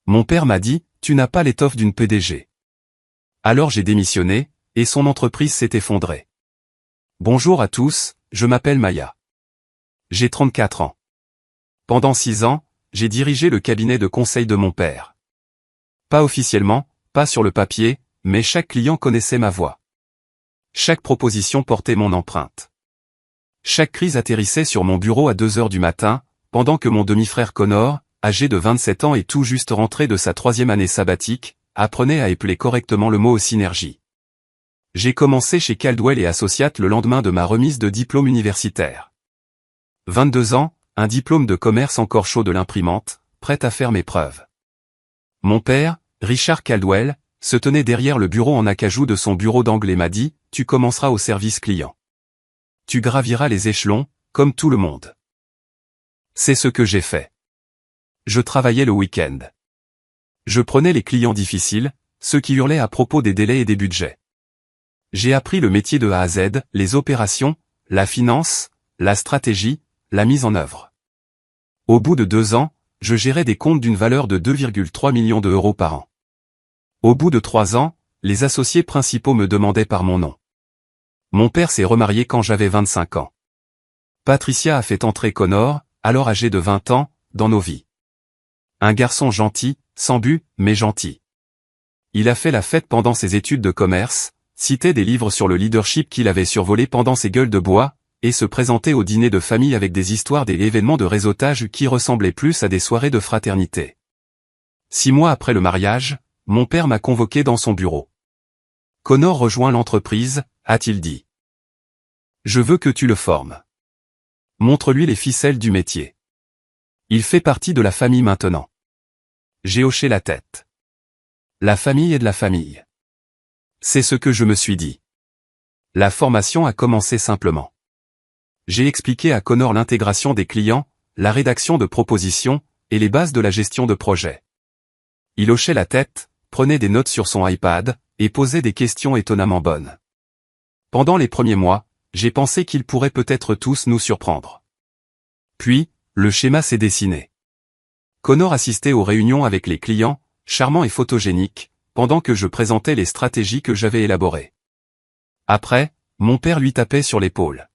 Mon père m'a dit, tu n'as pas l'étoffe d'une PDG. Alors j'ai démissionné, et son entreprise s'est effondrée. Bonjour à tous, je m'appelle Maya. J'ai 34 ans. Pendant 6 ans, j'ai dirigé le cabinet de conseil de mon père. Pas officiellement, pas sur le papier, mais chaque client connaissait ma voix. Chaque proposition portait mon empreinte. Chaque crise atterrissait sur mon bureau à 2 heures du matin, pendant que mon demi-frère Connor, âgé de 27 ans et tout juste rentré de sa 3e année sabbatique, apprenait à épeler correctement le mot synergie. J'ai commencé chez Caldwell & Associates le lendemain de ma remise de diplôme universitaire. 22 ans, un diplôme de commerce encore chaud de l'imprimante, prêt à faire mes preuves. Mon père, Richard Caldwell, se tenait derrière le bureau en acajou de son bureau d'angle et m'a dit, « Tu commenceras au service client. Tu graviras les échelons, comme tout le monde. » C'est ce que j'ai fait. Je travaillais le week-end. Je prenais les clients difficiles, ceux qui hurlaient à propos des délais et des budgets. J'ai appris le métier de A à Z, les opérations, la finance, la stratégie, la mise en œuvre. Au bout de 2 ans, je gérais des comptes d'une valeur de 2,3 millions d'euros par an. Au bout de 3 ans, les associés principaux me demandaient par mon nom. Mon père s'est remarié quand j'avais 25 ans. Patricia a fait entrer Connor, alors âgé de 20 ans, dans nos vies. Un garçon gentil, sans but, mais gentil. Il a fait la fête pendant ses études de commerce, citait des livres sur le leadership qu'il avait survolé pendant ses gueules de bois, et se présentait au dîner de famille avec des histoires et événements de réseautage qui ressemblaient plus à des soirées de fraternité. 6 mois après le mariage, mon père m'a convoqué dans son bureau. « Connor rejoint l'entreprise », a-t-il dit. « Je veux que tu le formes. Montre-lui les ficelles du métier. Il fait partie de la famille maintenant. » J'ai hoché la tête. La famille est de la famille. C'est ce que je me suis dit. La formation a commencé simplement. J'ai expliqué à Connor l'intégration des clients, la rédaction de propositions, et les bases de la gestion de projet. Il hochait la tête, prenait des notes sur son iPad, et posait des questions étonnamment bonnes. Pendant les premiers mois, j'ai pensé qu'ils pourraient peut-être tous nous surprendre. Puis, le schéma s'est dessiné. Connor assistait aux réunions avec les clients, charmant et photogénique, pendant que je présentais les stratégies que j'avais élaborées. Après, mon père lui tapait sur l'épaule.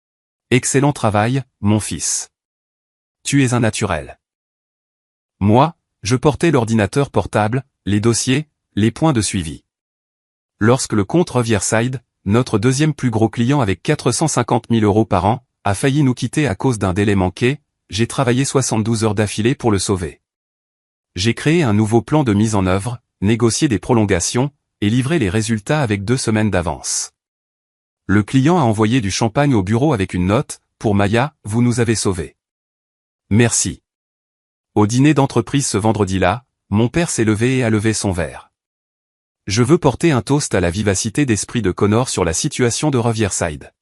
« Excellent travail, mon fils. Tu es un naturel. » Moi, je portais l'ordinateur portable, les dossiers, les points de suivi. Lorsque le compte Riverside, notre 2e plus gros client avec 450 000 euros par an, a failli nous quitter à cause d'un délai manqué, j'ai travaillé 72 heures d'affilée pour le sauver. J'ai créé un nouveau plan de mise en œuvre, négocié des prolongations, et livré les résultats avec 2 semaines d'avance. Le client a envoyé du champagne au bureau avec une note, « Pour Maya, vous nous avez sauvés. Merci. » Au dîner d'entreprise ce vendredi-là, mon père s'est levé et a levé son verre. Je veux porter un toast à la vivacité d'esprit de Connor sur la situation de Riverside.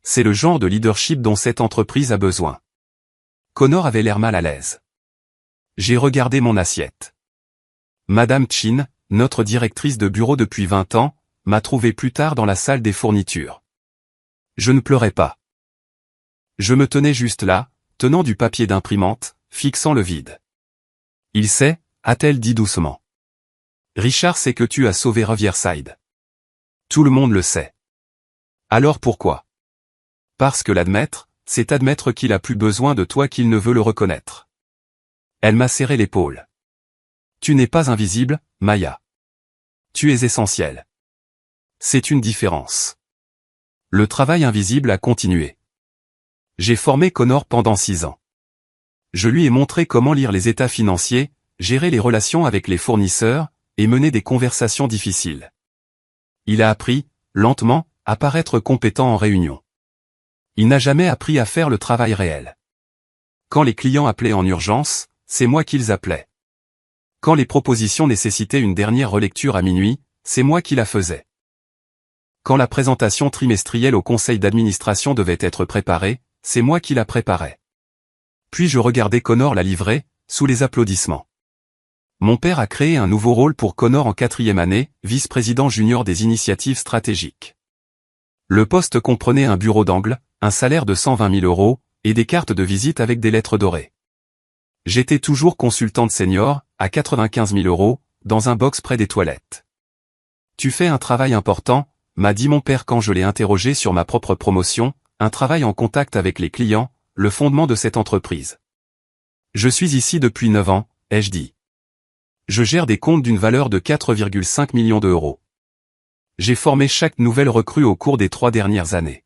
C'est le genre de leadership dont cette entreprise a besoin. Connor avait l'air mal à l'aise. J'ai regardé mon assiette. Madame Chin, notre directrice de bureau depuis 20 ans, m'a trouvé plus tard dans la salle des fournitures. Je ne pleurais pas. Je me tenais juste là, tenant du papier d'imprimante, fixant le vide. Il sait, a-t-elle dit doucement. Richard sait que tu as sauvé Riverside. Tout le monde le sait. Alors pourquoi? Parce que l'admettre, c'est admettre qu'il a plus besoin de toi qu'il ne veut le reconnaître. Elle m'a serré l'épaule. Tu n'es pas invisible, Maya. Tu es essentiel. C'est une différence. Le travail invisible a continué. J'ai formé Connor pendant 6 ans. Je lui ai montré comment lire les états financiers, gérer les relations avec les fournisseurs, et mener des conversations difficiles. Il a appris, lentement, à paraître compétent en réunion. Il n'a jamais appris à faire le travail réel. Quand les clients appelaient en urgence, c'est moi qu'ils appelais. Quand les propositions nécessitaient une dernière relecture à minuit, c'est moi qui la faisais. Quand la présentation trimestrielle au conseil d'administration devait être préparée, c'est moi qui la préparais. Puis je regardais Connor la livrer, sous les applaudissements. Mon père a créé un nouveau rôle pour Connor en 4e année, vice-président junior des initiatives stratégiques. Le poste comprenait un bureau d'angle, un salaire de 120 000 euros, et des cartes de visite avec des lettres dorées. J'étais toujours consultante senior, à 95 000 €, dans un box près des toilettes. Tu fais un travail important, m'a dit mon père quand je l'ai interrogé sur ma propre promotion, un travail en contact avec les clients, le fondement de cette entreprise. Je suis ici depuis 9 ans, ai-je dit. Je gère des comptes d'une valeur de 4,5 millions d'euros. J'ai formé chaque nouvelle recrue au cours des 3 dernières années.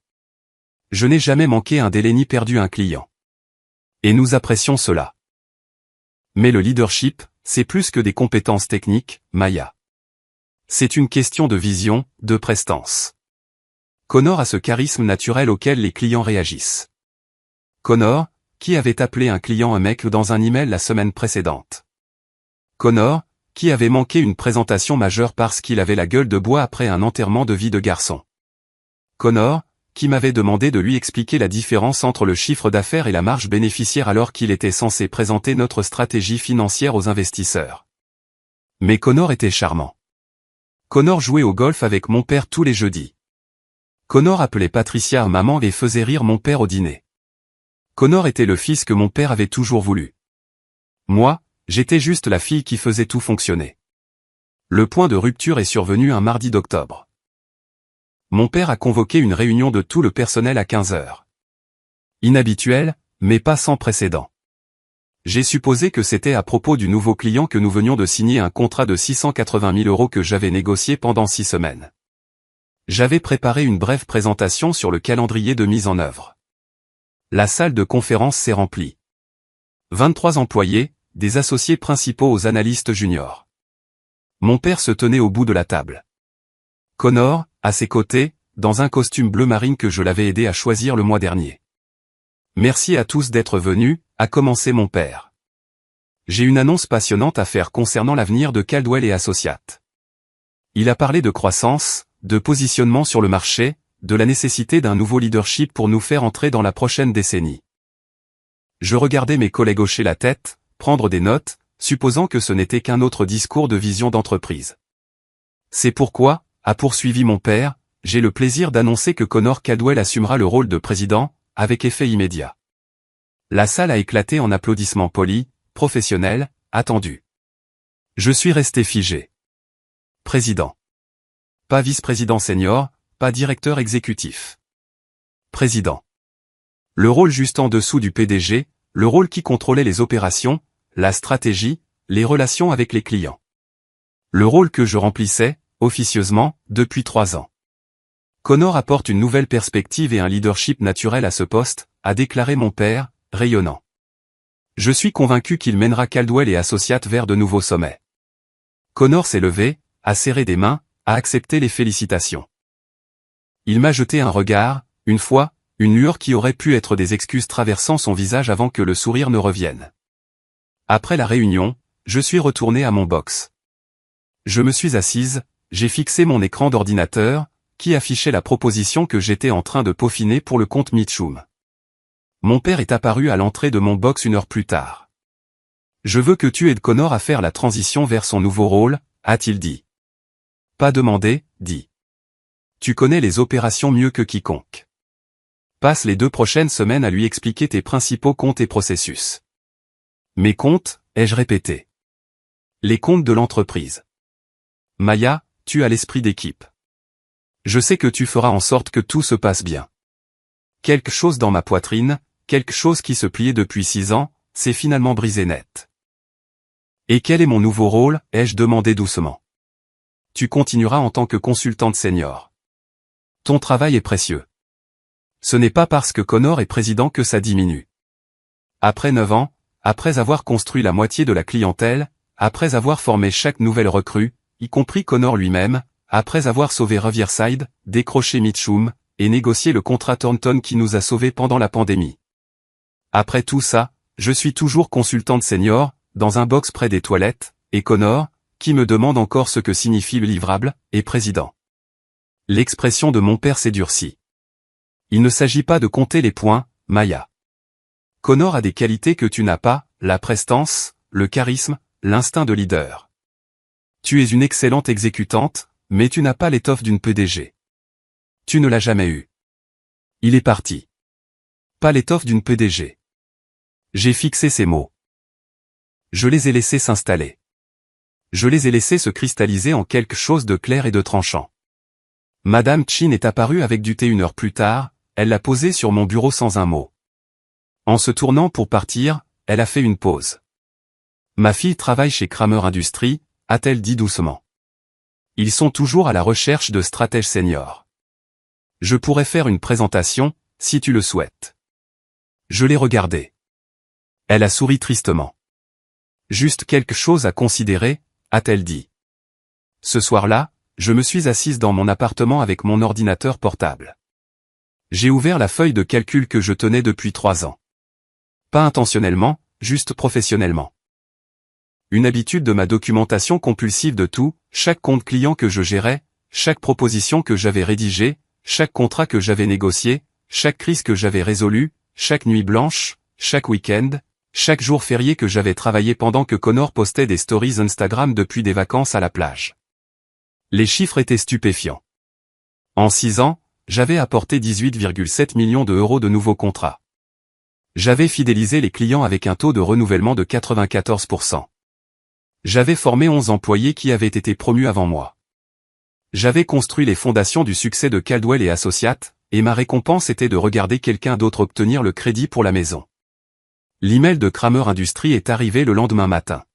Je n'ai jamais manqué un délai ni perdu un client. Et nous apprécions cela. Mais le leadership, c'est plus que des compétences techniques, Maya. C'est une question de vision, de prestance. Connor a ce charisme naturel auquel les clients réagissent. Connor, qui avait appelé un client un mec dans un email la semaine précédente. Connor, qui avait manqué une présentation majeure parce qu'il avait la gueule de bois après un enterrement de vie de garçon. Connor, qui m'avait demandé de lui expliquer la différence entre le chiffre d'affaires et la marge bénéficiaire alors qu'il était censé présenter notre stratégie financière aux investisseurs. Mais Connor était charmant. Connor jouait au golf avec mon père tous les jeudis. Connor appelait Patricia maman et faisait rire mon père au dîner. Connor était le fils que mon père avait toujours voulu. Moi, j'étais juste la fille qui faisait tout fonctionner. Le point de rupture est survenu un mardi d'octobre. Mon père a convoqué une réunion de tout le personnel à 15 heures. Inhabituel, mais pas sans précédent. J'ai supposé que c'était à propos du nouveau client que nous venions de signer un contrat de 680 000 € que j'avais négocié pendant 6 semaines. J'avais préparé une brève présentation sur le calendrier de mise en œuvre. La salle de conférence s'est remplie. 23 employés, des associés principaux aux analystes juniors. Mon père se tenait au bout de la table. Connor, à ses côtés, dans un costume bleu marine que je l'avais aidé à choisir le mois dernier. Merci à tous d'être venus, a commencé mon père. J'ai une annonce passionnante à faire concernant l'avenir de Caldwell et Associates. Il a parlé de croissance, de positionnement sur le marché, de la nécessité d'un nouveau leadership pour nous faire entrer dans la prochaine décennie. Je regardais mes collègues hocher la tête, prendre des notes, supposant que ce n'était qu'un autre discours de vision d'entreprise. C'est pourquoi, a poursuivi mon père, j'ai le plaisir d'annoncer que Connor Caldwell assumera le rôle de président, avec effet immédiat. La salle a éclaté en applaudissements polis, professionnels, attendus. Je suis resté figé. Président. Pas vice-président senior, pas directeur exécutif. Président. Le rôle juste en dessous du PDG, le rôle qui contrôlait les opérations, la stratégie, les relations avec les clients. Le rôle que je remplissais, officieusement, depuis 3 ans. Connor apporte une nouvelle perspective et un leadership naturel à ce poste, a déclaré mon père, rayonnant. Je suis convaincu qu'il mènera Caldwell et Associates vers de nouveaux sommets. Connor s'est levé, a serré des mains, a accepté les félicitations. Il m'a jeté un regard, une fois, une lueur qui aurait pu être des excuses traversant son visage avant que le sourire ne revienne. Après la réunion, je suis retourné à mon box. Je me suis assise, j'ai fixé mon écran d'ordinateur, qui affichait la proposition que j'étais en train de peaufiner pour le compte Mitchum. Mon père est apparu à l'entrée de mon box 1 heure plus tard. Je veux que tu aides Connor à faire la transition vers son nouveau rôle, a-t-il dit. Pas demandé, dit. Tu connais les opérations mieux que quiconque. Passe les 2 prochaines semaines à lui expliquer tes principaux comptes et processus. Mes comptes, ai-je répété. Les comptes de l'entreprise. Maya, tu as l'esprit d'équipe. Je sais que tu feras en sorte que tout se passe bien. Quelque chose dans ma poitrine, quelque chose qui se pliait depuis 6 ans, s'est finalement brisé net. Et quel est mon nouveau rôle, ai-je demandé doucement. Tu continueras en tant que consultante senior. Ton travail est précieux. Ce n'est pas parce que Connor est président que ça diminue. Après 9 ans, après avoir construit la moitié de la clientèle, après avoir formé chaque nouvelle recrue, y compris Connor lui-même, après avoir sauvé Riverside, décroché Mitchum, et négocié le contrat Thornton qui nous a sauvés pendant la pandémie. Après tout ça, je suis toujours consultante senior, dans un box près des toilettes, et Connor, qui me demande encore ce que signifie le livrable, est président. L'expression de mon père s'est durcie. Il ne s'agit pas de compter les points, Maya. Connor a des qualités que tu n'as pas, la prestance, le charisme, l'instinct de leader. Tu es une excellente exécutante, mais tu n'as pas l'étoffe d'une PDG. Tu ne l'as jamais eu. Il est parti. Pas l'étoffe d'une PDG. J'ai fixé ces mots. Je les ai laissés s'installer. Je les ai laissés se cristalliser en quelque chose de clair et de tranchant. Madame Chin est apparue avec du thé 1 heure plus tard, elle l'a posé sur mon bureau sans un mot. En se tournant pour partir, elle a fait une pause. Ma fille travaille chez Kramer Industries, a-t-elle dit doucement. Ils sont toujours à la recherche de stratèges seniors. Je pourrais faire une présentation, si tu le souhaites. Je l'ai regardée. Elle a souri tristement. Juste quelque chose à considérer, a-t-elle dit. Ce soir-là, je me suis assise dans mon appartement avec mon ordinateur portable. J'ai ouvert la feuille de calcul que je tenais depuis 3 ans. Pas intentionnellement, juste professionnellement. Une habitude de ma documentation compulsive de tout, chaque compte client que je gérais, chaque proposition que j'avais rédigée, chaque contrat que j'avais négocié, chaque crise que j'avais résolue, chaque nuit blanche, chaque week-end, chaque jour férié que j'avais travaillé pendant que Connor postait des stories Instagram depuis des vacances à la plage. Les chiffres étaient stupéfiants. En 6 ans, j'avais apporté 18,7 millions d'euros de nouveaux contrats. J'avais fidélisé les clients avec un taux de renouvellement de 94%. J'avais formé 11 employés qui avaient été promus avant moi. J'avais construit les fondations du succès de Caldwell et Associates, et ma récompense était de regarder quelqu'un d'autre obtenir le crédit pour la maison. L'email de Kramer Industries est arrivé le lendemain matin.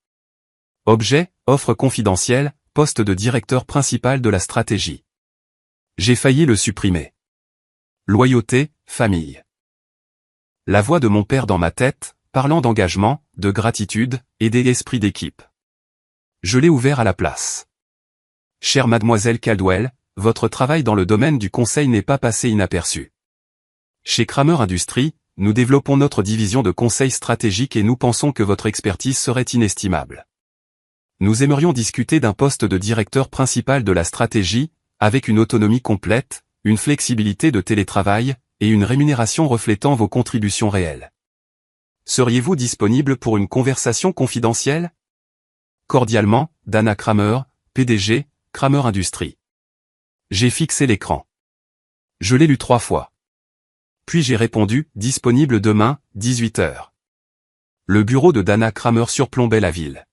Objet, offre confidentielle, poste de directeur principal de la stratégie. J'ai failli le supprimer. Loyauté, famille. La voix de mon père dans ma tête, parlant d'engagement, de gratitude, et d'esprit d'équipe. Je l'ai ouvert à la place. Chère mademoiselle Caldwell, votre travail dans le domaine du conseil n'est pas passé inaperçu. Chez Kramer Industries, nous développons notre division de conseil stratégique et nous pensons que votre expertise serait inestimable. Nous aimerions discuter d'un poste de directeur principal de la stratégie, avec une autonomie complète, une flexibilité de télétravail, et une rémunération reflétant vos contributions réelles. Seriez-vous disponible pour une conversation confidentielle ? Cordialement, Dana Kramer, PDG, Kramer Industries. J'ai fixé l'écran. Je l'ai lu 3 fois. Puis j'ai répondu, disponible demain, 18h. Le bureau de Dana Kramer surplombait la ville.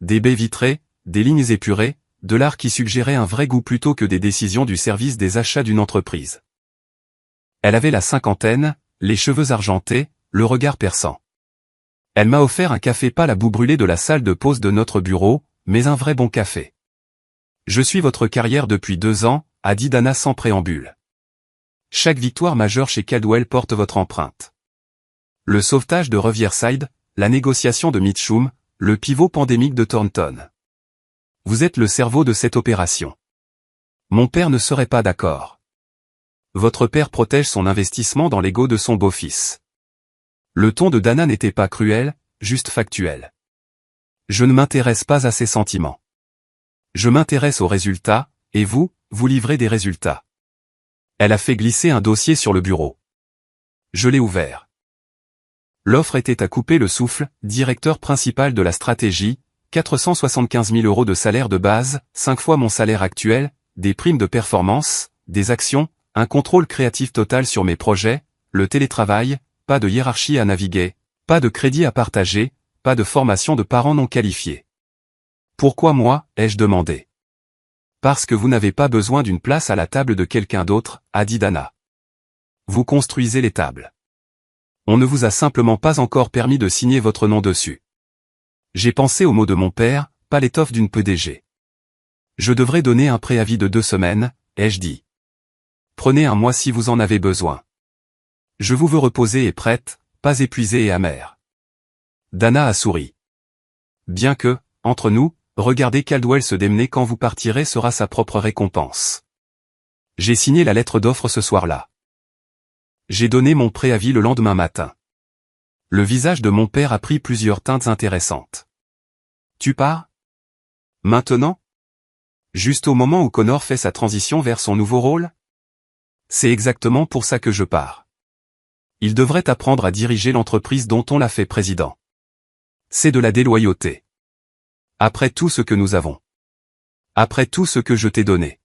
Des baies vitrées, des lignes épurées, de l'art qui suggérait un vrai goût plutôt que des décisions du service des achats d'une entreprise. Elle avait la cinquantaine, les cheveux argentés, le regard perçant. Elle m'a offert un café pas la boue brûlée de la salle de pause de notre bureau, mais un vrai bon café. Je suis votre carrière depuis 2 ans, a dit Dana sans préambule. Chaque victoire majeure chez Caldwell porte votre empreinte. Le sauvetage de Riverside, la négociation de Mitchum, le pivot pandémique de Thornton. Vous êtes le cerveau de cette opération. Mon père ne serait pas d'accord. Votre père protège son investissement dans l'ego de son beau-fils. Le ton de Dana n'était pas cruel, juste factuel. Je ne m'intéresse pas à ses sentiments. Je m'intéresse aux résultats, et vous, vous livrez des résultats. Elle a fait glisser un dossier sur le bureau. Je l'ai ouvert. L'offre était à couper le souffle, directeur principal de la stratégie, 475 000 euros de salaire de base, 5 fois mon salaire actuel, des primes de performance, des actions, un contrôle créatif total sur mes projets, le télétravail, pas de hiérarchie à naviguer, pas de crédit à partager, pas de formation de parents non qualifiés. Pourquoi moi, ai-je demandé. Parce que vous n'avez pas besoin d'une place à la table de quelqu'un d'autre, a dit Dana. Vous construisez les tables. On ne vous a simplement pas encore permis de signer votre nom dessus. J'ai pensé aux mots de mon père, pas l'étoffe d'une PDG. Je devrais donner un préavis de 2 semaines, ai-je dit. Prenez un mois si vous en avez besoin. Je vous veux reposer et prête, pas épuisée et amère. Dana a souri. Bien que, entre nous, regarder Caldwell se démener quand vous partirez sera sa propre récompense. J'ai signé la lettre d'offre ce soir-là. J'ai donné mon préavis le lendemain matin. Le visage de mon père a pris plusieurs teintes intéressantes. Tu pars ? Maintenant ? Juste au moment où Connor fait sa transition vers son nouveau rôle ? C'est exactement pour ça que je pars. Il devrait apprendre à diriger l'entreprise dont on l'a fait président. C'est de la déloyauté. Après tout ce que nous avons. Après tout ce que je t'ai donné.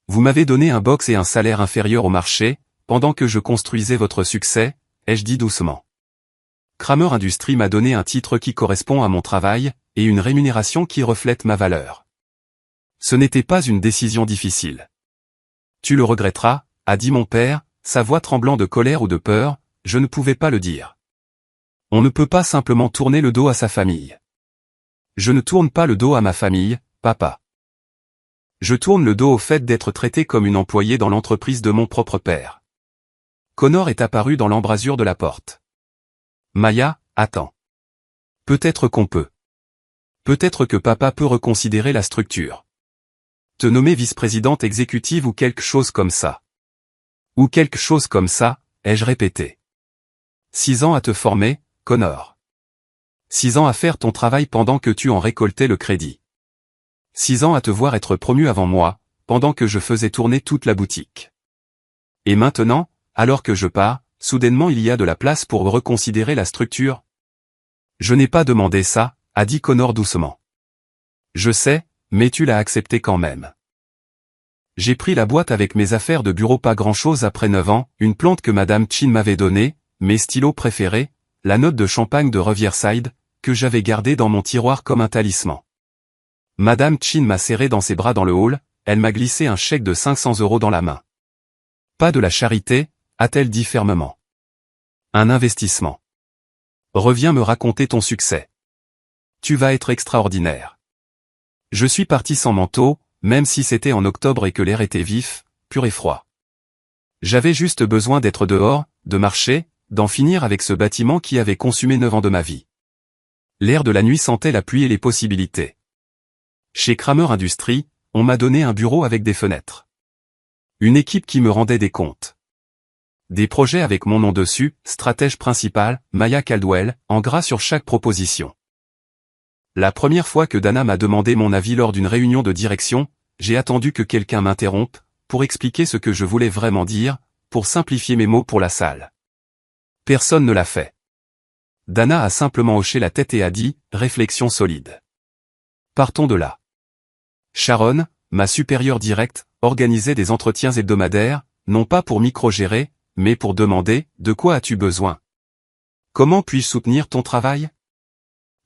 Vous m'avez donné un box et un salaire inférieur au marché, pendant que je construisais votre succès, ai-je dit doucement. Kramer Industries m'a donné un titre qui correspond à mon travail, et une rémunération qui reflète ma valeur. Ce n'était pas une décision difficile. Tu le regretteras, a dit mon père, sa voix tremblant de colère ou de peur, je ne pouvais pas le dire. On ne peut pas simplement tourner le dos à sa famille. Je ne tourne pas le dos à ma famille, papa. Je tourne le dos au fait d'être traité comme une employée dans l'entreprise de mon propre père. Connor est apparu dans l'embrasure de la porte. Maya, attends. Peut-être qu'on peut. Peut-être que papa peut reconsidérer la structure. Te nommer vice-présidente exécutive ou quelque chose comme ça. Ou quelque chose comme ça, ai-je répété. 6 ans à te former, Connor. 6 ans à faire ton travail pendant que tu en récoltais le crédit. 6 ans à te voir être promu avant moi, pendant que je faisais tourner toute la boutique. Et maintenant, alors que je pars, soudainement il y a de la place pour reconsidérer la structure. Je n'ai pas demandé ça, a dit Connor doucement. Je sais, mais tu l'as accepté quand même. J'ai pris la boîte avec mes affaires de bureau, pas grand-chose après 9 ans, une plante que Madame Chin m'avait donnée, mes stylos préférés, la note de champagne de Riverside, que j'avais gardée dans mon tiroir comme un talisman. Madame Chin m'a serré dans ses bras dans le hall, elle m'a glissé un chèque de 500 € dans la main. Pas de la charité, a-t-elle dit fermement. Un investissement. Reviens me raconter ton succès. Tu vas être extraordinaire. Je suis parti sans manteau, même si c'était en octobre et que l'air était vif, pur et froid. J'avais juste besoin d'être dehors, de marcher, d'en finir avec ce bâtiment qui avait consumé 9 ans de ma vie. L'air de la nuit sentait la pluie et les possibilités. Chez Kramer Industries, on m'a donné un bureau avec des fenêtres. Une équipe qui me rendait des comptes. Des projets avec mon nom dessus, stratège principal, Maya Caldwell, en gras sur chaque proposition. La première fois que Dana m'a demandé mon avis lors d'une réunion de direction, j'ai attendu que quelqu'un m'interrompe, pour expliquer ce que je voulais vraiment dire, pour simplifier mes mots pour la salle. Personne ne l'a fait. Dana a simplement hoché la tête et a dit, réflexion solide. Partons de là. Sharon, ma supérieure directe, organisait des entretiens hebdomadaires, non pas pour micro-gérer, mais pour demander, de quoi as-tu besoin? Comment puis-je soutenir ton travail?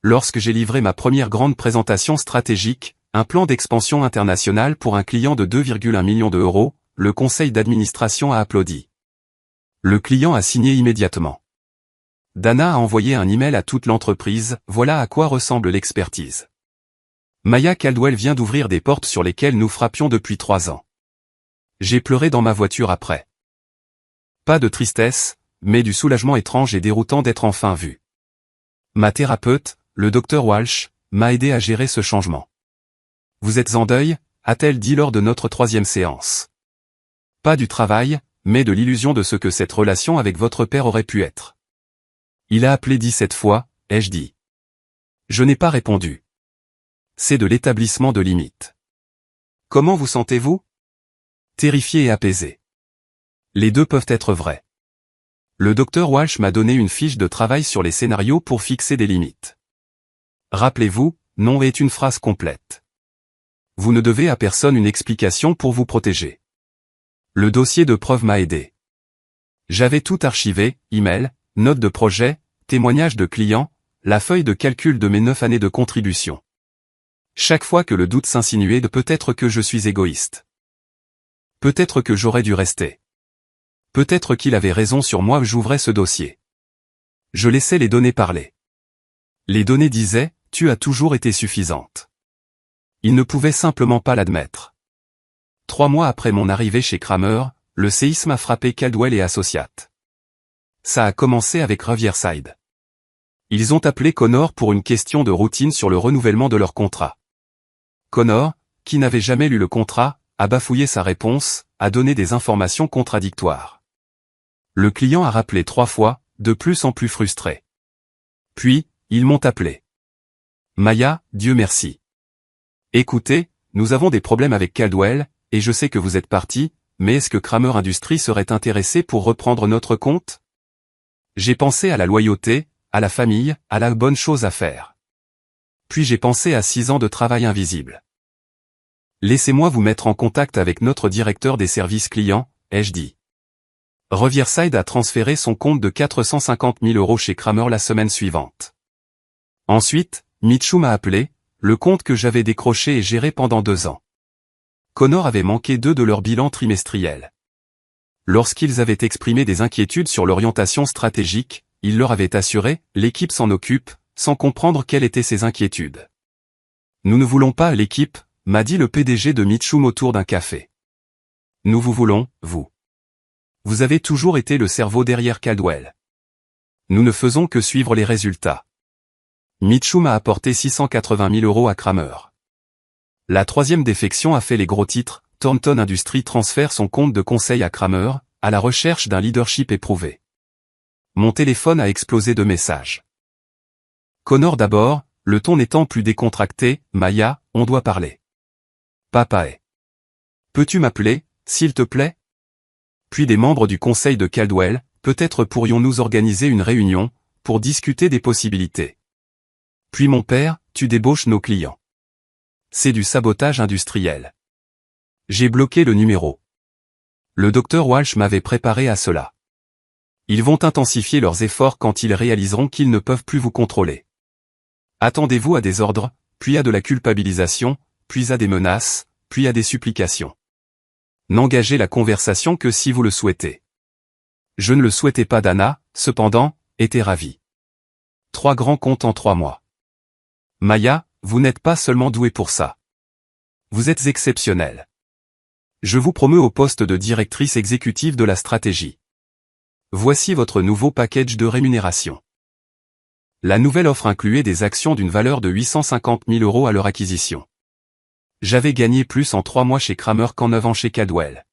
Lorsque j'ai livré ma première grande présentation stratégique, un plan d'expansion internationale pour un client de 2,1 millions €, le conseil d'administration a applaudi. Le client a signé immédiatement. Dana a envoyé un email à toute l'entreprise, voilà à quoi ressemble l'expertise. Maya Caldwell vient d'ouvrir des portes sur lesquelles nous frappions depuis 3 ans. J'ai pleuré dans ma voiture après. Pas de tristesse, mais du soulagement étrange et déroutant d'être enfin vu. Ma thérapeute, le Dr Walsh, m'a aidé à gérer ce changement. Vous êtes en deuil, a-t-elle dit lors de notre 3e séance. Pas du travail, mais de l'illusion de ce que cette relation avec votre père aurait pu être. Il a appelé 17 fois, ai-je dit. Je n'ai pas répondu. C'est de l'établissement de limites. Comment vous sentez-vous? Terrifié et apaisé. Les deux peuvent être vrais. Le Dr Walsh m'a donné une fiche de travail sur les scénarios pour fixer des limites. Rappelez-vous, non est une phrase complète. Vous ne devez à personne une explication pour vous protéger. Le dossier de preuve m'a aidé. J'avais tout archivé, email, notes de projet, témoignages de clients, la feuille de calcul de mes 9 années de contribution. Chaque fois que le doute s'insinuait de peut-être que je suis égoïste. Peut-être que j'aurais dû rester. Peut-être qu'il avait raison sur moi, j'ouvrais ce dossier. Je laissais les données parler. Les données disaient, tu as toujours été suffisante. Il ne pouvait simplement pas l'admettre. 3 mois après mon arrivée chez Kramer, le séisme a frappé Caldwell et Associates. Ça a commencé avec Riverside. Ils ont appelé Connor pour une question de routine sur le renouvellement de leur contrat. Connor, qui n'avait jamais lu le contrat, a bafouillé sa réponse, a donné des informations contradictoires. Le client a rappelé 3 fois, de plus en plus frustré. Puis, ils m'ont appelé. Maya, Dieu merci. Écoutez, nous avons des problèmes avec Caldwell, et je sais que vous êtes parti, mais est-ce que Kramer Industries serait intéressé pour reprendre notre compte? J'ai pensé à la loyauté, à la famille, à la bonne chose à faire. Puis j'ai pensé à 6 ans de travail invisible. Laissez-moi vous mettre en contact avec notre directeur des services clients, ai-je dit. Riverside a transféré son compte de 450 000 € chez Kramer la semaine suivante. Ensuite, Michou m'a appelé, le compte que j'avais décroché et géré pendant 2 ans. Connor avait manqué 2 de leur bilan trimestriel. Lorsqu'ils avaient exprimé des inquiétudes sur l'orientation stratégique, il leur avait assuré, l'équipe s'en occupe, sans comprendre quelles étaient ces inquiétudes. Nous ne voulons pas l'équipe, m'a dit le PDG de Mitchum autour d'un café. Nous vous voulons, vous. Vous avez toujours été le cerveau derrière Caldwell. Nous ne faisons que suivre les résultats. Mitchum a apporté 680 000 € à Kramer. La 3e défection a fait les gros titres, Thornton Industries transfère son compte de conseil à Kramer, à la recherche d'un leadership éprouvé. Mon téléphone a explosé de messages. Connor d'abord, le ton n'étant plus décontracté, Maya, on doit parler. Papa est. Peux-tu m'appeler, s'il te plaît? Puis des membres du conseil de Caldwell, peut-être pourrions-nous organiser une réunion, pour discuter des possibilités. Puis mon père, tu débauches nos clients. C'est du sabotage industriel. J'ai bloqué le numéro. Le docteur Walsh m'avait préparé à cela. Ils vont intensifier leurs efforts quand ils réaliseront qu'ils ne peuvent plus vous contrôler. Attendez-vous à des ordres, puis à de la culpabilisation, puis à des menaces, puis à des supplications. N'engagez la conversation que si vous le souhaitez. Je ne le souhaitais pas. Dana, cependant, était ravie. 3 grands comptes en 3 mois. Maya, vous n'êtes pas seulement douée pour ça. Vous êtes exceptionnelle. Je vous promeux au poste de directrice exécutive de la stratégie. Voici votre nouveau package de rémunération. La nouvelle offre incluait des actions d'une valeur de 850 000 € à leur acquisition. J'avais gagné plus en 3 mois chez Kramer qu'en 9 ans chez Caldwell.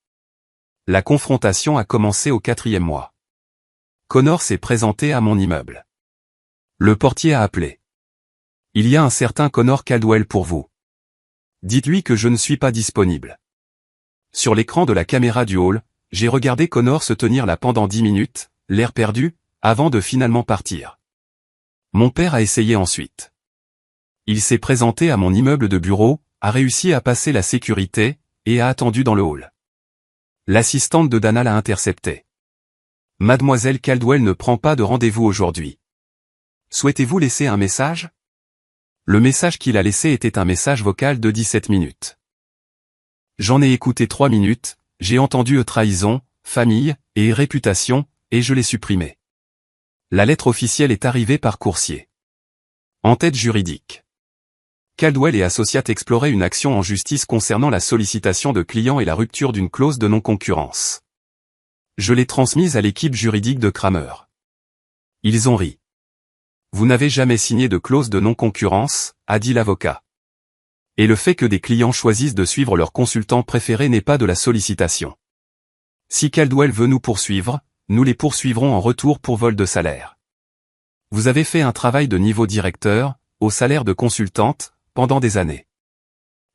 La confrontation a commencé au 4e mois. Connor s'est présenté à mon immeuble. Le portier a appelé. Il y a un certain Connor Caldwell pour vous. Dites-lui que je ne suis pas disponible. Sur l'écran de la caméra du hall, j'ai regardé Connor se tenir là pendant 10 minutes, l'air perdu, avant de finalement partir. Mon père a essayé ensuite. Il s'est présenté à mon immeuble de bureau, a réussi à passer la sécurité, et a attendu dans le hall. L'assistante de Dana l'a intercepté. Mademoiselle Caldwell ne prend pas de rendez-vous aujourd'hui. Souhaitez-vous laisser un message? Le message qu'il a laissé était un message vocal de 17 minutes. J'en ai écouté 3 minutes, j'ai entendu trahison, famille, et réputation, et je l'ai supprimé. La lettre officielle est arrivée par coursier. En-tête juridique. Caldwell et Associates exploraient une action en justice concernant la sollicitation de clients et la rupture d'une clause de non-concurrence. Je l'ai transmise à l'équipe juridique de Kramer. Ils ont ri. Vous n'avez jamais signé de clause de non-concurrence, a dit l'avocat. Et le fait que des clients choisissent de suivre leur consultant préféré n'est pas de la sollicitation. Si Caldwell veut nous poursuivre, nous les poursuivrons en retour pour vol de salaire. Vous avez fait un travail de niveau directeur, au salaire de consultante, pendant des années.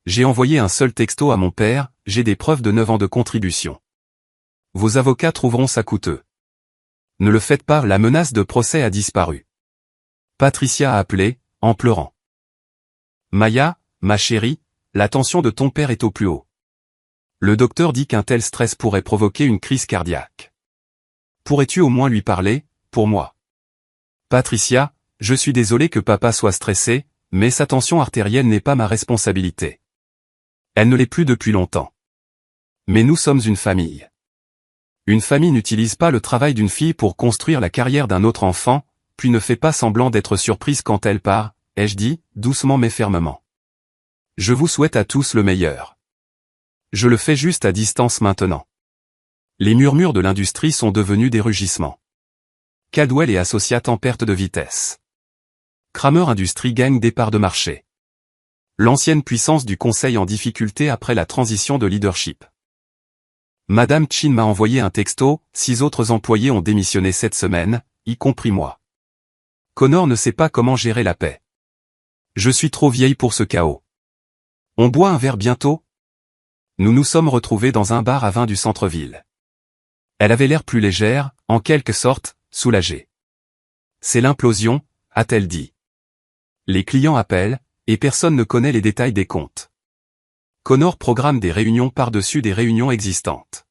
J'ai envoyé un seul texto à mon père, j'ai des preuves de 9 ans de contribution. Vos avocats trouveront ça coûteux. Ne le faites pas, la menace de procès a disparu. Patricia a appelé, en pleurant. Maya, ma chérie, la tension de ton père est au plus haut. Le docteur dit qu'un tel stress pourrait provoquer une crise cardiaque. Pourrais-tu au moins lui parler, pour moi? Patricia, je suis désolé que papa soit stressé, mais sa tension artérielle n'est pas ma responsabilité. Elle ne l'est plus depuis longtemps. Mais nous sommes une famille. Une famille n'utilise pas le travail d'une fille pour construire la carrière d'un autre enfant, puis ne fait pas semblant d'être surprise quand elle part, ai-je dit, doucement mais fermement. Je vous souhaite à tous le meilleur. Je le fais juste à distance maintenant. Les murmures de l'industrie sont devenus des rugissements. Caldwell et Associates en perte de vitesse. Kramer Industries gagne des parts de marché. L'ancienne puissance du conseil en difficulté après la transition de leadership. Madame Chin m'a envoyé un texto, 6 autres employés ont démissionné cette semaine, y compris moi. Connor ne sait pas comment gérer la paix. Je suis trop vieille pour ce chaos. On boit un verre bientôt? Nous nous sommes retrouvés dans un bar à vin du centre-ville. Elle avait l'air plus légère, en quelque sorte, soulagée. C'est l'implosion, a-t-elle dit. Les clients appellent, et personne ne connaît les détails des comptes. Connor programme des réunions par-dessus des réunions existantes.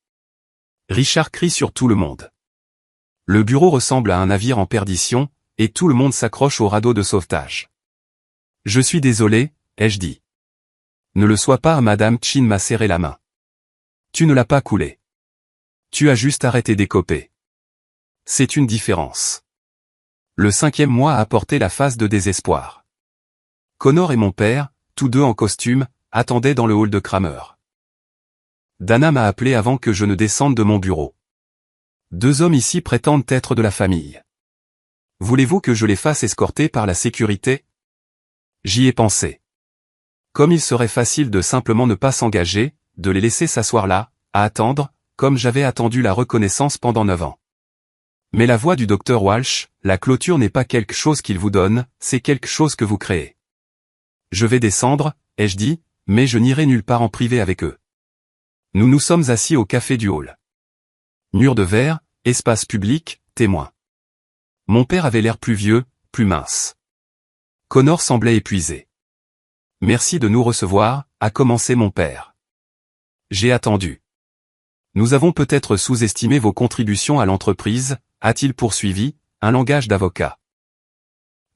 Richard crie sur tout le monde. Le bureau ressemble à un navire en perdition, et tout le monde s'accroche au radeau de sauvetage. Je suis désolé, ai-je dit. Ne le sois pas, Madame Chin m'a serré la main. Tu ne l'as pas coulé. Tu as juste arrêté d'écoper. C'est une différence. Le 5e mois a apporté la phase de désespoir. Connor et mon père, tous deux en costume, attendaient dans le hall de Kramer. Dana m'a appelé avant que je ne descende de mon bureau. 2 hommes ici prétendent être de la famille. Voulez-vous que je les fasse escorter par la sécurité? J'y ai pensé. Comme il serait facile de simplement ne pas s'engager, de les laisser s'asseoir là, à attendre, comme j'avais attendu la reconnaissance pendant 9 ans. Mais la voix du docteur Walsh, la clôture n'est pas quelque chose qu'il vous donne, c'est quelque chose que vous créez. Je vais descendre, ai-je dit, mais je n'irai nulle part en privé avec eux. Nous nous sommes assis au café du hall. Mur de verre, espace public, témoin. Mon père avait l'air plus vieux, plus mince. Connor semblait épuisé. Merci de nous recevoir, a commencé mon père. J'ai attendu. Nous avons peut-être sous-estimé vos contributions à l'entreprise, a-t-il poursuivi, un langage d'avocat.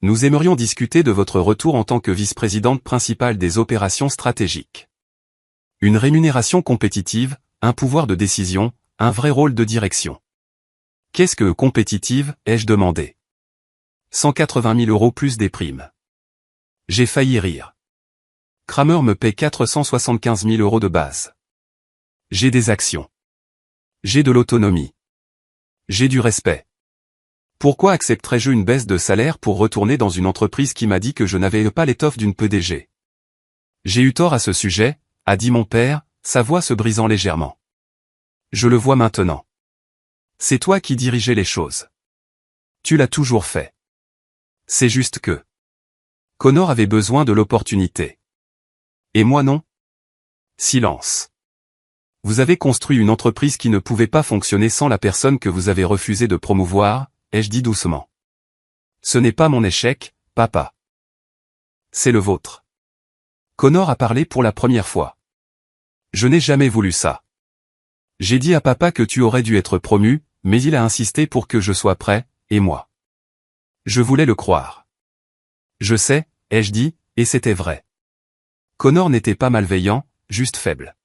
Nous aimerions discuter de votre retour en tant que vice-présidente principale des opérations stratégiques. Une rémunération compétitive, un pouvoir de décision, un vrai rôle de direction. Qu'est-ce que compétitive, ai-je demandé. 180 000 € plus des primes. J'ai failli rire. Kramer me paie 475 000 € de base. J'ai des actions. J'ai de l'autonomie. J'ai du respect. Pourquoi accepterais-je une baisse de salaire pour retourner dans une entreprise qui m'a dit que je n'avais pas l'étoffe d'une PDG? J'ai eu tort à ce sujet, a dit mon père, sa voix se brisant légèrement. Je le vois maintenant. C'est toi qui dirigeais les choses. Tu l'as toujours fait. C'est juste que Connor avait besoin de l'opportunité. Et moi non? Silence. Vous avez construit une entreprise qui ne pouvait pas fonctionner sans la personne que vous avez refusé de promouvoir, ai-je dit doucement. Ce n'est pas mon échec, papa. C'est le vôtre. Connor a parlé pour la première fois. Je n'ai jamais voulu ça. J'ai dit à papa que tu aurais dû être promu, mais il a insisté pour que je sois prêt, et moi. Je voulais le croire. Je sais, ai-je dit, et c'était vrai. Connor n'était pas malveillant, juste faible.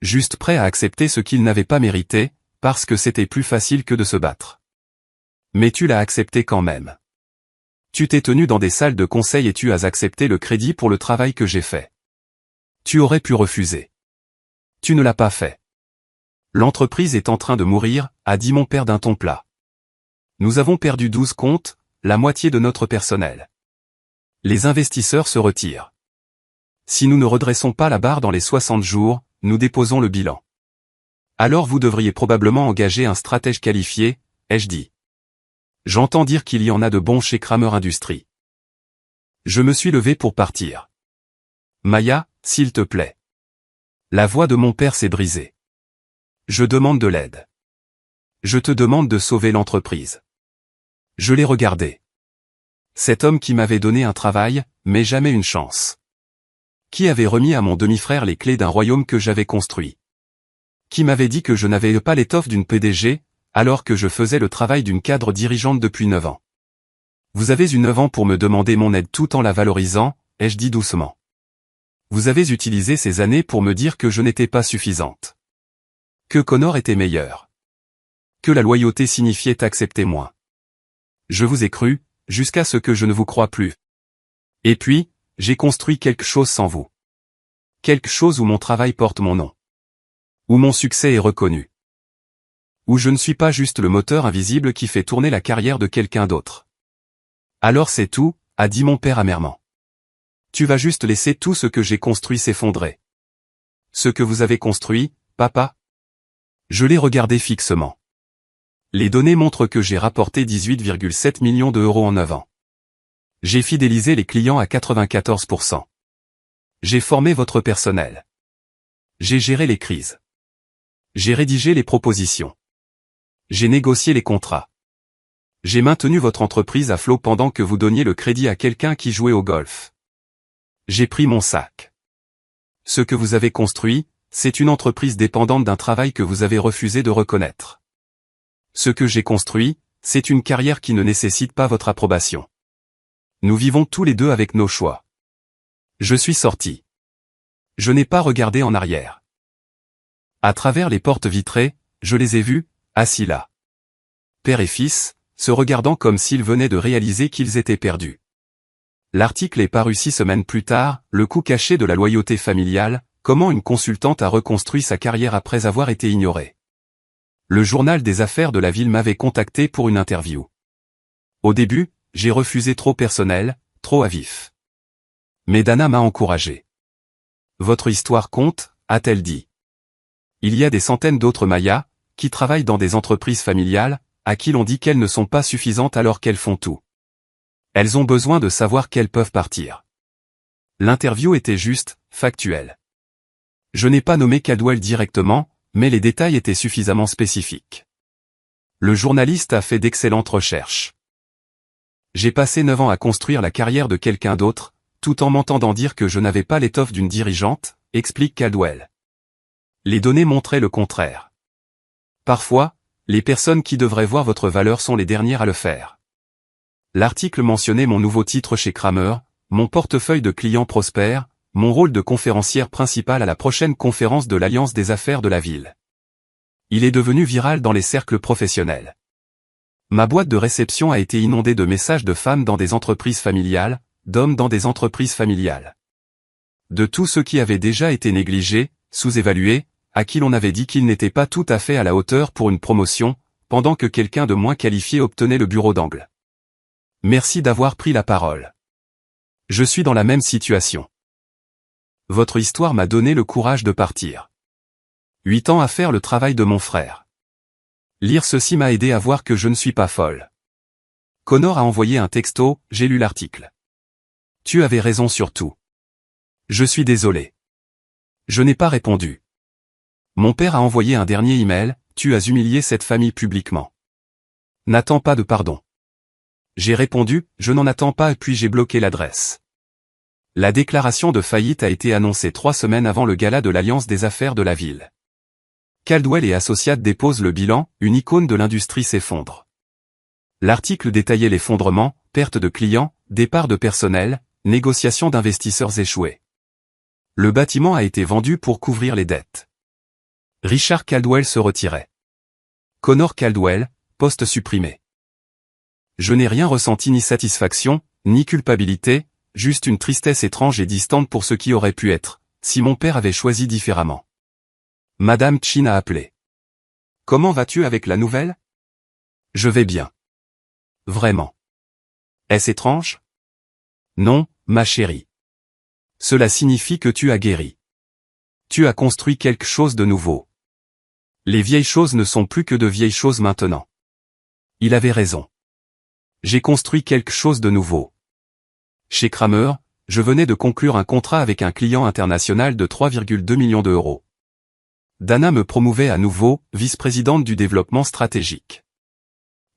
Juste prêt à accepter ce qu'il n'avait pas mérité, parce que c'était plus facile que de se battre. Mais tu l'as accepté quand même. Tu t'es tenu dans des salles de conseil et tu as accepté le crédit pour le travail que j'ai fait. Tu aurais pu refuser. Tu ne l'as pas fait. L'entreprise est en train de mourir, a dit mon père d'un ton plat. Nous avons perdu 12 comptes, la moitié de notre personnel. Les investisseurs se retirent. Si nous ne redressons pas la barre dans les 60 jours, nous déposons le bilan. Alors vous devriez probablement engager un stratège qualifié, ai-je dit. J'entends dire qu'il y en a de bons chez Kramer Industries. Je me suis levé pour partir. Maya, s'il te plaît. La voix de mon père s'est brisée. Je demande de l'aide. Je te demande de sauver l'entreprise. Je l'ai regardé. Cet homme qui m'avait donné un travail, mais jamais une chance. Qui avait remis à mon demi-frère les clés d'un royaume que j'avais construit. Qui m'avait dit que je n'avais pas l'étoffe d'une PDG, alors que je faisais le travail d'une cadre dirigeante depuis 9 ans. Vous avez eu 9 ans pour me demander mon aide tout en la valorisant, ai-je dit doucement. Vous avez utilisé ces années pour me dire que je n'étais pas suffisante. Que Connor était meilleur. Que la loyauté signifiait accepter moins. Je vous ai cru, jusqu'à ce que je ne vous croie plus. Et puis, j'ai construit quelque chose sans vous. Quelque chose où mon travail porte mon nom. Où mon succès est reconnu. Où je ne suis pas juste le moteur invisible qui fait tourner la carrière de quelqu'un d'autre. Alors c'est tout, a dit mon père amèrement. Tu vas juste laisser tout ce que j'ai construit s'effondrer. Ce que vous avez construit, papa? Je l'ai regardé fixement. Les données montrent que j'ai rapporté 18,7 millions d'euros en 9 ans. J'ai fidélisé les clients à 94%. J'ai formé votre personnel. J'ai géré les crises. J'ai rédigé les propositions. J'ai négocié les contrats. J'ai maintenu votre entreprise à flot pendant que vous donniez le crédit à quelqu'un qui jouait au golf. J'ai pris mon sac. Ce que vous avez construit, c'est une entreprise dépendante d'un travail que vous avez refusé de reconnaître. Ce que j'ai construit, c'est une carrière qui ne nécessite pas votre approbation. Nous vivons tous les deux avec nos choix. Je suis sorti. Je n'ai pas regardé en arrière. À travers les portes vitrées, je les ai vus, assis là. Père et fils, se regardant comme s'ils venaient de réaliser qu'ils étaient perdus. L'article est paru 6 semaines plus tard, le coup caché de la loyauté familiale, comment une consultante a reconstruit sa carrière après avoir été ignorée. Le journal des affaires de la ville m'avait contacté pour une interview. Au début, j'ai refusé trop personnel, trop à vif. Mais Dana m'a encouragé. Votre histoire compte, a-t-elle dit. Il y a des centaines d'autres Mayas, qui travaillent dans des entreprises familiales, à qui l'on dit qu'elles ne sont pas suffisantes alors qu'elles font tout. Elles ont besoin de savoir qu'elles peuvent partir. L'interview était juste, factuelle. Je n'ai pas nommé Caldwell directement, mais les détails étaient suffisamment spécifiques. Le journaliste a fait d'excellentes recherches. J'ai passé 9 ans à construire la carrière de quelqu'un d'autre, tout en m'entendant dire que je n'avais pas l'étoffe d'une dirigeante, explique Caldwell. Les données montraient le contraire. Parfois, les personnes qui devraient voir votre valeur sont les dernières à le faire. L'article mentionnait mon nouveau titre chez Kramer, mon portefeuille de clients prospère, mon rôle de conférencière principale à la prochaine conférence de l'Alliance des affaires de la ville. Il est devenu viral dans les cercles professionnels. Ma boîte de réception a été inondée de messages de femmes dans des entreprises familiales, d'hommes dans des entreprises familiales. De tous ceux qui avaient déjà été négligés, sous-évalués, à qui l'on avait dit qu'ils n'étaient pas tout à fait à la hauteur pour une promotion, pendant que quelqu'un de moins qualifié obtenait le bureau d'angle. Merci d'avoir pris la parole. Je suis dans la même situation. Votre histoire m'a donné le courage de partir. 8 ans à faire le travail de mon frère. Lire ceci m'a aidé à voir que je ne suis pas folle. Connor a envoyé un texto, j'ai lu l'article. Tu avais raison sur tout. Je suis désolé. Je n'ai pas répondu. Mon père a envoyé un dernier email, tu as humilié cette famille publiquement. N'attends pas de pardon. J'ai répondu, je n'en attends pas et puis j'ai bloqué l'adresse. La déclaration de faillite a été annoncée 3 semaines avant le gala de l'Alliance des affaires de la ville. Caldwell et Associates déposent le bilan, une icône de l'industrie s'effondre. L'article détaillait l'effondrement, perte de clients, départ de personnel, négociations d'investisseurs échouées. Le bâtiment a été vendu pour couvrir les dettes. Richard Caldwell se retirait. Connor Caldwell, poste supprimé. Je n'ai rien ressenti ni satisfaction, ni culpabilité, juste une tristesse étrange et distante pour ce qui aurait pu être, si mon père avait choisi différemment. Madame Chin a appelé. Comment vas-tu avec la nouvelle? Je vais bien. Vraiment. Est-ce étrange? Non, ma chérie. Cela signifie que tu as guéri. Tu as construit quelque chose de nouveau. Les vieilles choses ne sont plus que de vieilles choses maintenant. Il avait raison. J'ai construit quelque chose de nouveau. Chez Kramer, je venais de conclure un contrat avec un client international de 3,2 millions d'euros. Dana me promouvait à nouveau, vice-présidente du développement stratégique.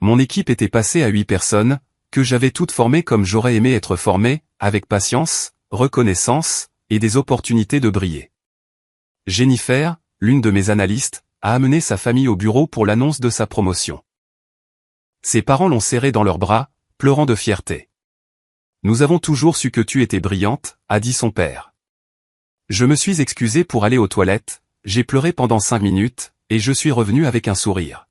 Mon équipe était passée à 8 personnes, que j'avais toutes formées comme j'aurais aimé être formée, avec patience, reconnaissance, et des opportunités de briller. Jennifer, l'une de mes analystes, a amené sa famille au bureau pour l'annonce de sa promotion. Ses parents l'ont serrée dans leurs bras, pleurant de fierté. Nous avons toujours su que tu étais brillante, a dit son père. Je me suis excusé pour aller aux toilettes, j'ai pleuré pendant 5 minutes, et je suis revenu avec un sourire.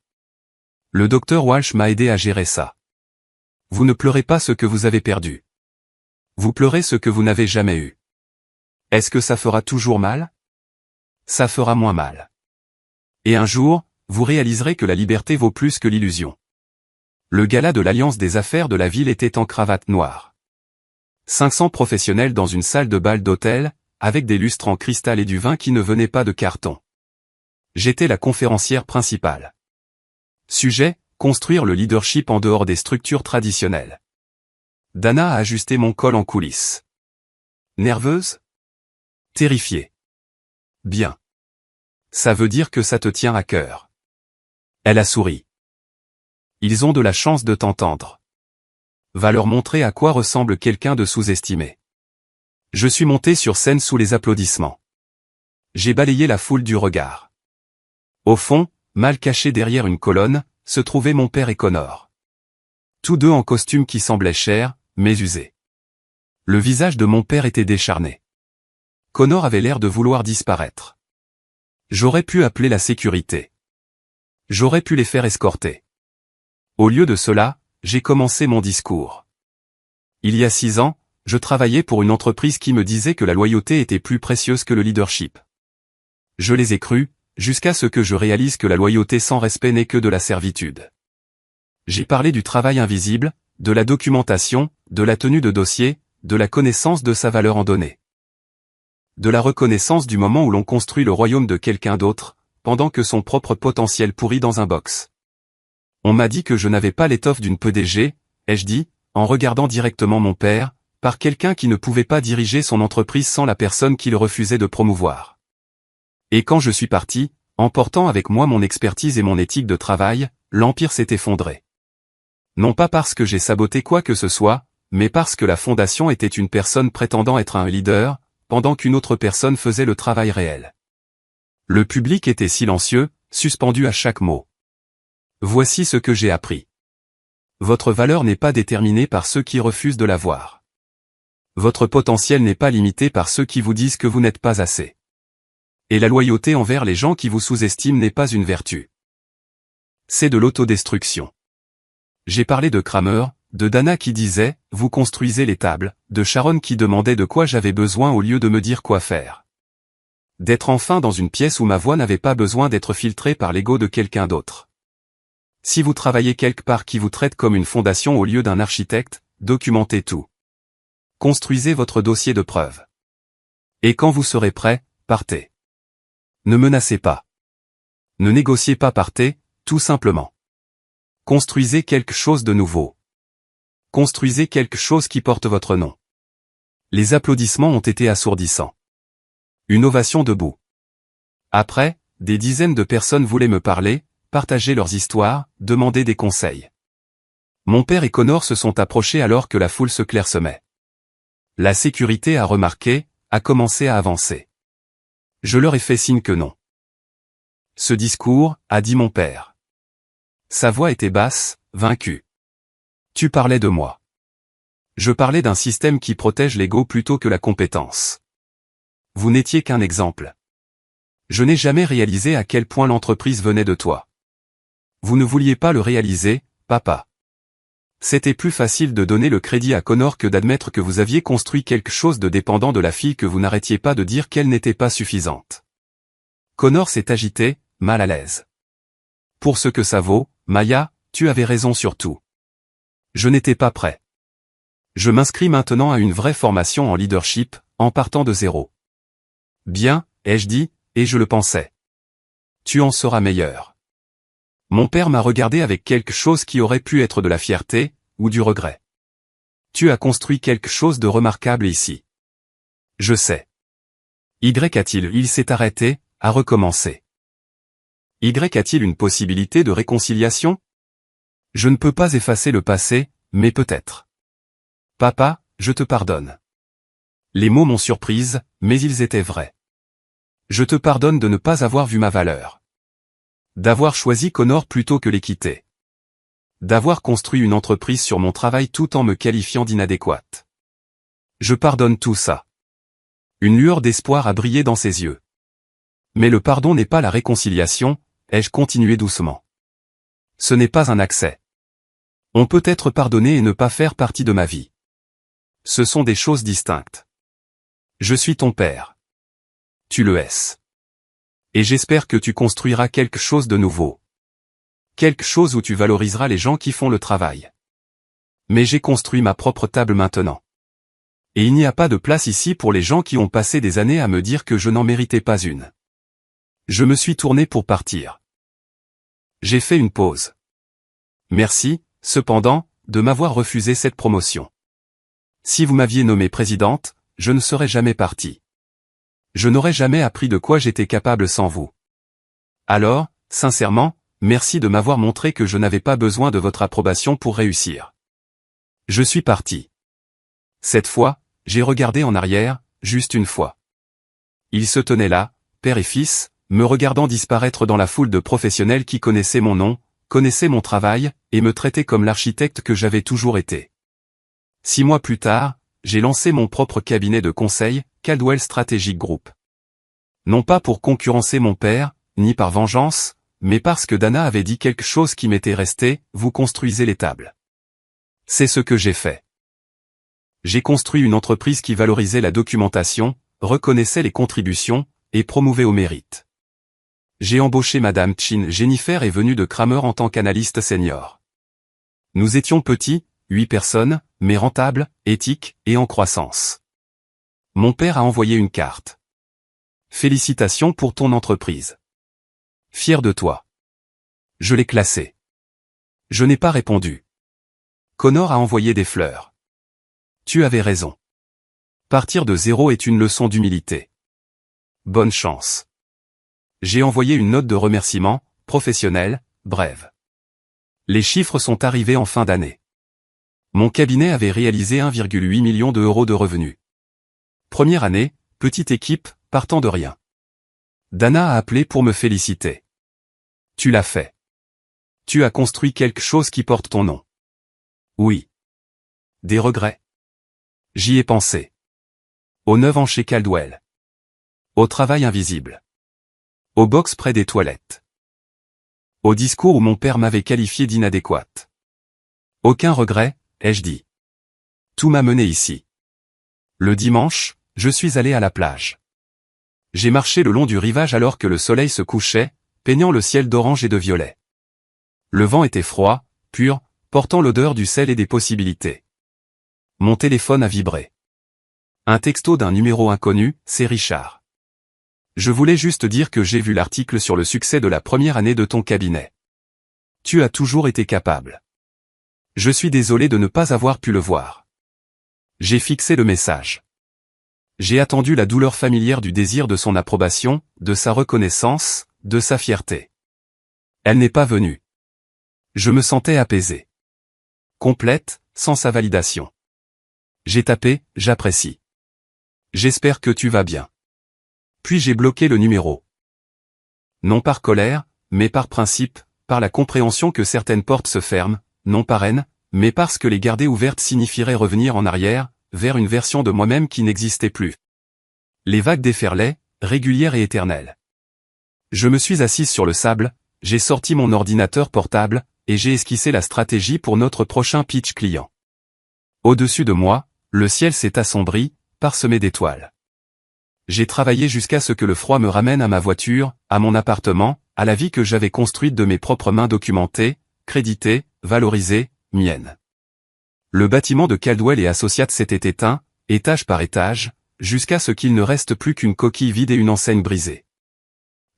Le docteur Walsh m'a aidé à gérer ça. Vous ne pleurez pas ce que vous avez perdu. Vous pleurez ce que vous n'avez jamais eu. Est-ce que ça fera toujours mal? Ça fera moins mal. Et un jour, vous réaliserez que la liberté vaut plus que l'illusion. Le gala de l'Alliance des affaires de la ville était en cravate noire. 500 professionnels dans une salle de bal d'hôtel, avec des lustres en cristal et du vin qui ne venait pas de carton. J'étais la conférencière principale. Sujet, construire le leadership en dehors des structures traditionnelles. Dana a ajusté mon col en coulisses. Nerveuse? Terrifiée. Bien. Ça veut dire que ça te tient à cœur. Elle a souri. Ils ont de la chance de t'entendre. Va leur montrer à quoi ressemble quelqu'un de sous-estimé. Je suis monté sur scène sous les applaudissements. J'ai balayé la foule du regard. Au fond, mal caché derrière une colonne, se trouvaient mon père et Connor. Tous deux en costume qui semblait cher, mais usé. Le visage de mon père était décharné. Connor avait l'air de vouloir disparaître. J'aurais pu appeler la sécurité. J'aurais pu les faire escorter. Au lieu de cela, j'ai commencé mon discours. Il y a 6 ans, je travaillais pour une entreprise qui me disait que la loyauté était plus précieuse que le leadership. Je les ai crus, jusqu'à ce que je réalise que la loyauté sans respect n'est que de la servitude. J'ai parlé du travail invisible, de la documentation, de la tenue de dossier, de la connaissance de sa valeur en données. De la reconnaissance du moment où l'on construit le royaume de quelqu'un d'autre, pendant que son propre potentiel pourrit dans un box. On m'a dit que je n'avais pas l'étoffe d'une PDG, ai-je dit, en regardant directement mon père, par quelqu'un qui ne pouvait pas diriger son entreprise sans la personne qu'il refusait de promouvoir. Et quand je suis parti, emportant avec moi mon expertise et mon éthique de travail, l'empire s'est effondré. Non pas parce que j'ai saboté quoi que ce soit, mais parce que la fondation était une personne prétendant être un leader, pendant qu'une autre personne faisait le travail réel. Le public était silencieux, suspendu à chaque mot. Voici ce que j'ai appris. Votre valeur n'est pas déterminée par ceux qui refusent de la voir. Votre potentiel n'est pas limité par ceux qui vous disent que vous n'êtes pas assez. Et la loyauté envers les gens qui vous sous-estiment n'est pas une vertu. C'est de l'autodestruction. J'ai parlé de Kramer, de Dana qui disait « Vous construisez les tables », de Sharon qui demandait de quoi j'avais besoin au lieu de me dire quoi faire. D'être enfin dans une pièce où ma voix n'avait pas besoin d'être filtrée par l'ego de quelqu'un d'autre. Si vous travaillez quelque part qui vous traite comme une fondation au lieu d'un architecte, documentez tout. Construisez votre dossier de preuve. Et quand vous serez prêt, partez. Ne menacez pas. Ne négociez pas, partez, tout simplement. Construisez quelque chose de nouveau. Construisez quelque chose qui porte votre nom. Les applaudissements ont été assourdissants. Une ovation debout. Après, des dizaines de personnes voulaient me parler, partager leurs histoires, demander des conseils. Mon père et Connor se sont approchés alors que la foule se clairsemait. La sécurité a remarqué, a commencé à avancer. Je leur ai fait signe que non. Ce discours, a dit mon père. Sa voix était basse, vaincue. Tu parlais de moi. Je parlais d'un système qui protège l'ego plutôt que la compétence. Vous n'étiez qu'un exemple. Je n'ai jamais réalisé à quel point l'entreprise venait de toi. Vous ne vouliez pas le réaliser, papa. C'était plus facile de donner le crédit à Connor que d'admettre que vous aviez construit quelque chose de dépendant de la fille que vous n'arrêtiez pas de dire qu'elle n'était pas suffisante. Connor s'est agité, mal à l'aise. Pour ce que ça vaut, Maya, tu avais raison sur tout. Je n'étais pas prêt. Je m'inscris maintenant à une vraie formation en leadership, en partant de zéro. Bien, ai-je dit, et je le pensais. Tu en seras meilleur. Mon père m'a regardé avec quelque chose qui aurait pu être de la fierté, ou du regret. Tu as construit quelque chose de remarquable ici. Je sais. Y a-t-il, il s'est arrêté, a recommencé. Y a-t-il une possibilité de réconciliation? Je ne peux pas effacer le passé, mais peut-être. Papa, je te pardonne. Les mots m'ont surprise, mais ils étaient vrais. Je te pardonne de ne pas avoir vu ma valeur. D'avoir choisi Connor plutôt que l'équité. D'avoir construit une entreprise sur mon travail tout en me qualifiant d'inadéquate. Je pardonne tout ça. Une lueur d'espoir a brillé dans ses yeux. Mais le pardon n'est pas la réconciliation, ai-je continué doucement. Ce n'est pas un accès. On peut être pardonné et ne pas faire partie de ma vie. Ce sont des choses distinctes. Je suis ton père. Tu le es. Et j'espère que tu construiras quelque chose de nouveau. Quelque chose où tu valoriseras les gens qui font le travail. Mais j'ai construit ma propre table maintenant. Et il n'y a pas de place ici pour les gens qui ont passé des années à me dire que je n'en méritais pas une. Je me suis tourné pour partir. J'ai fait une pause. Merci, cependant, de m'avoir refusé cette promotion. Si vous m'aviez nommée présidente, je ne serais jamais parti. Je n'aurais jamais appris de quoi j'étais capable sans vous. Alors, sincèrement, merci de m'avoir montré que je n'avais pas besoin de votre approbation pour réussir. Je suis parti. Cette fois, j'ai regardé en arrière, juste une fois. Ils se tenaient là, père et fils, me regardant disparaître dans la foule de professionnels qui connaissaient mon nom, connaissaient mon travail, et me traitaient comme l'architecte que j'avais toujours été. 6 mois plus tard, j'ai lancé mon propre cabinet de conseil, Caldwell Strategic Group. Non pas pour concurrencer mon père, ni par vengeance, mais parce que Dana avait dit quelque chose qui m'était resté, vous construisez les tables. C'est ce que j'ai fait. J'ai construit une entreprise qui valorisait la documentation, reconnaissait les contributions, et promouvait au mérite. J'ai embauché Madame Chin. Jennifer est venue de Kramer en tant qu'analyste senior. Nous étions petits, 8 personnes, mais rentables, éthiques, et en croissance. Mon père a envoyé une carte. Félicitations pour ton entreprise. Fier de toi. Je l'ai classé. Je n'ai pas répondu. Connor a envoyé des fleurs. Tu avais raison. Partir de zéro est une leçon d'humilité. Bonne chance. J'ai envoyé une note de remerciement, professionnelle, brève. Les chiffres sont arrivés en fin d'année. Mon cabinet avait réalisé 1,8 million d'euros de revenus. Première année, petite équipe, partant de rien. Dana a appelé pour me féliciter. Tu l'as fait. Tu as construit quelque chose qui porte ton nom. Oui. Des regrets? J'y ai pensé. Aux 9 ans chez Caldwell. Au travail invisible. Au box près des toilettes. Au discours où mon père m'avait qualifié d'inadéquate. Aucun regret, ai-je dit. Tout m'a mené ici. Le dimanche, je suis allé à la plage. J'ai marché le long du rivage alors que le soleil se couchait, peignant le ciel d'orange et de violet. Le vent était froid, pur, portant l'odeur du sel et des possibilités. Mon téléphone a vibré. Un texto d'un numéro inconnu, c'est Richard. Je voulais juste dire que j'ai vu l'article sur le succès de la première année de ton cabinet. Tu as toujours été capable. Je suis désolé de ne pas avoir pu le voir. J'ai fixé le message. J'ai attendu la douleur familière du désir de son approbation, de sa reconnaissance, de sa fierté. Elle n'est pas venue. Je me sentais apaisé. Complète, sans sa validation. J'ai tapé, j'apprécie. J'espère que tu vas bien. Puis j'ai bloqué le numéro. Non par colère, mais par principe, par la compréhension que certaines portes se ferment, non par haine, mais parce que les garder ouvertes signifierait revenir en arrière, vers une version de moi-même qui n'existait plus. Les vagues déferlaient, régulières et éternelles. Je me suis assise sur le sable, j'ai sorti mon ordinateur portable, et j'ai esquissé la stratégie pour notre prochain pitch client. Au-dessus de moi, le ciel s'est assombri, parsemé d'étoiles. J'ai travaillé jusqu'à ce que le froid me ramène à ma voiture, à mon appartement, à la vie que j'avais construite de mes propres mains documentée, créditée, valorisée, mienne. Le bâtiment de Caldwell et Associates s'était éteint, étage par étage, jusqu'à ce qu'il ne reste plus qu'une coquille vide et une enseigne brisée.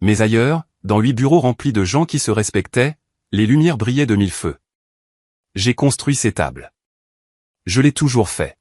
Mais ailleurs, dans 8 bureaux remplis de gens qui se respectaient, les lumières brillaient de 1000 feux. J'ai construit ces tables. Je l'ai toujours fait.